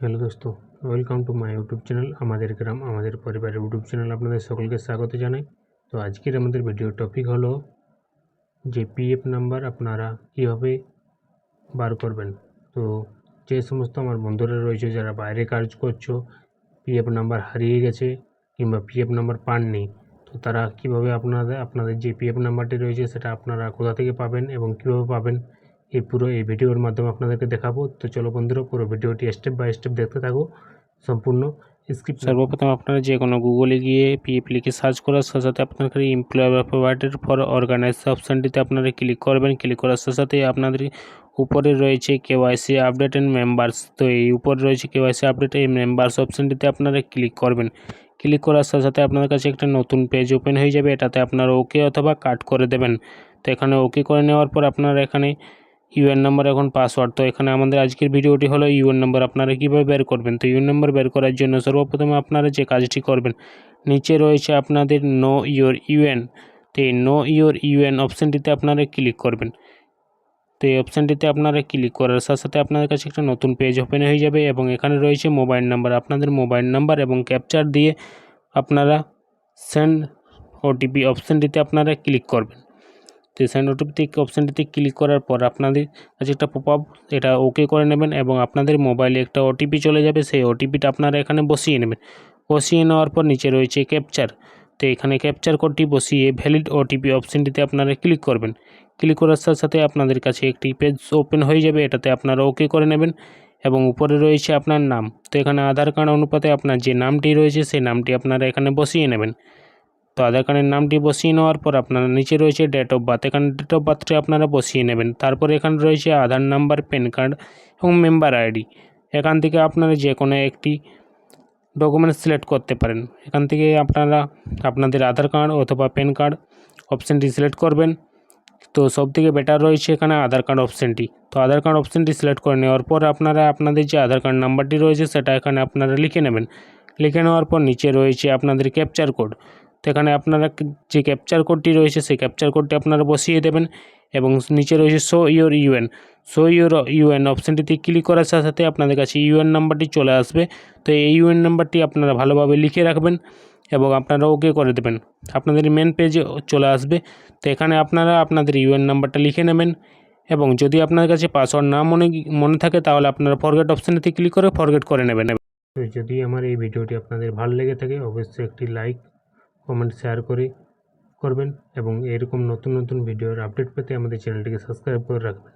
Hello দোস্ত, welcome to my YouTube channel আমাদের গ্রাম আমাদের পরিবারের ইউটিউব চ্যানেল আপনাদের সকলকে স্বাগত জানাই। তো আজকের আমাদের ভিডিও টপিক হলো যে পিএফ নাম্বার আপনারা কীভাবে বার করবেন। তো যে সমস্ত আমার বন্ধুরা রয়েছে যারা বাইরে কাজ করছো, পিএফ নাম্বার হারিয়ে গেছে কিংবা পিএফ নাম্বার পাননি, তো তারা কীভাবে আপনাদের যে পিএফ নাম্বারটি রয়েছে সেটা আপনারা কোথা থেকে পাবেন এবং কীভাবে পাবেন এই ভিডিওর মাধ্যমে আপনাদেরকে দেখাবো। তো চলো বন্ধুরা, পুরো ভিডিওটি স্টেপ বাই স্টেপ দেখতে থাকো, সম্পূর্ণ স্কিপ। সর্বপ্রথম আপনারা যে কোনো গুগলে গিয়ে পিএফ লিখে সার্চ করার সাথে সাথে আপনাদের এমপ্লয়ার প্রোভাইডেড ফর অর্গানাইজ অপশানটিতে আপনারা ক্লিক করবেন। ক্লিক করার সাথে সাথে আপনাদের উপরে রয়েছে কেওয়াইসি আপডেট অ্যান্ড মেম্বার্স। তো এই উপরে রয়েছে কেওয়াইসি আপডেট এই মেম্বার্স অপশানটিতে আপনারা ক্লিক করবেন। ক্লিক করার সাথে সাথে আপনাদের কাছে একটা নতুন পেজ ওপেন হয়ে যাবে। এটাতে আপনারা ওকে অথবা কাট করে দেবেন। তো এখানে ওকে করে নেওয়ার পর আপনারা এখানে ইউএন নাম্বার এখন পাসওয়ার্ড। তো এখানে আমাদের আজকের ভিডিওটি হলো ইউএন নাম্বার আপনারা কীভাবে বের করবেন। তো ইউএন নাম্বার বের করার জন্য সর্বপ্রথমে আপনারা যে কাজটি করবেন, নিচে রয়েছে আপনাদের নো ইউর ইউএন। তো এই নো ইউর ইউএন অপশানটিতে আপনারা ক্লিক করবেন। তো এই অপশানটিতে আপনারা ক্লিক করার সাথে সাথে আপনাদের কাছে একটা নতুন পেজ ওপেন হয়ে যাবে এবং এখানে রয়েছে মোবাইল নাম্বার। আপনাদের মোবাইল নাম্বার এবং ক্যাপচার দিয়ে আপনারা সেন্ড ওটিপি অপশানটিতে আপনারা ক্লিক করবেন। তো সেন্ড ওটিপি অপশানটিতে ক্লিক করার পর আপনাদের কাছে একটা পপআপ, এটা ওকে করে নেবেন এবং আপনাদের মোবাইলে একটা ওটিপি চলে যাবে। সেই ওটিপিটা আপনারা এখানে বসিয়ে নেবেন। বসিয়ে নেওয়ার পর নিচে রয়েছে ক্যাপচার। তো এখানে ক্যাপচার কোডটি বসিয়ে ভ্যালিড ওটিপি অপশানটিতে আপনারা ক্লিক করবেন। ক্লিক করার সাথে সাথে আপনাদের কাছে একটি পেজ ওপেন হয়ে যাবে। এটাতে আপনারা ওকে করে নেবেন এবং উপরে রয়েছে আপনার নাম। তো এখানে আধার কার্ড অনুপাতে আপনার যে নামটি রয়েছে সেই নামটি আপনারা এখানে বসিয়ে নেবেন। তো আধার কার্ডের নামটি বসিয়ে নেওয়ার পর আপনারা নিচে রয়েছে ডেট অফ বার্থ। এখানে ডেট অফ বার্থটি আপনারা বসিয়ে নেবেন। তারপর এখানে রয়েছে আধার নাম্বার, প্যান কার্ড এবং মেম্বার আইডি। এখান থেকে আপনারা যে কোনো একটি ডকুমেন্ট সিলেক্ট করতে পারেন। এখান থেকে আপনারা আপনাদের আধার কার্ড অথবা প্যান কার্ড অপশানটি সিলেক্ট করবেন। তো সবথেকে বেটার রয়েছে এখানে আধার কার্ড অপশানটি। তো আধার কার্ড অপশানটি সিলেক্ট করে নেওয়ার পর আপনারা আপনাদের যে আধার কার্ড নাম্বারটি রয়েছে সেটা এখানে আপনারা লিখে নেবেন। লিখে নেওয়ার পর নিচে রয়েছে আপনাদের ক্যাপচার কোড। তো এখানে আপনারা যে ক্যাপচার কোডটি রয়েছে সেই ক্যাপচার কোডটি আপনারা বসিয়ে দেবেন এবং নিচে রয়েছে show your UN. Show your UN অপশানটিতে ক্লিক করার সাথে সাথে আপনাদের কাছে ইউএন নাম্বারটি চলে আসবে। তো এই ইউএন নাম্বারটি আপনারা ভালোভাবে লিখে রাখবেন এবং আপনারা ওকে করে দেবেন। আপনাদের মেন পেজে চলে আসবে। তো এখানে আপনারা আপনাদের ইউএন নাম্বারটা লিখে নেবেন এবং যদি আপনার কাছে পাসওয়ার্ড না মনে থাকে তাহলে আপনারা ফরগেট অপশানটিতে ক্লিক করে ফরগেট করে নেবেন। তো যদি আমার এই ভিডিওটি আপনাদের ভালো লেগে থাকে অবশ্যই একটি লাইক, কমেন্ট, শেয়ার করবেন এবং এরকম নতুন নতুন ভিডিওর আপডেট পেতে আমাদের চ্যানেলটিকে সাবস্ক্রাইব করে রাখবেন।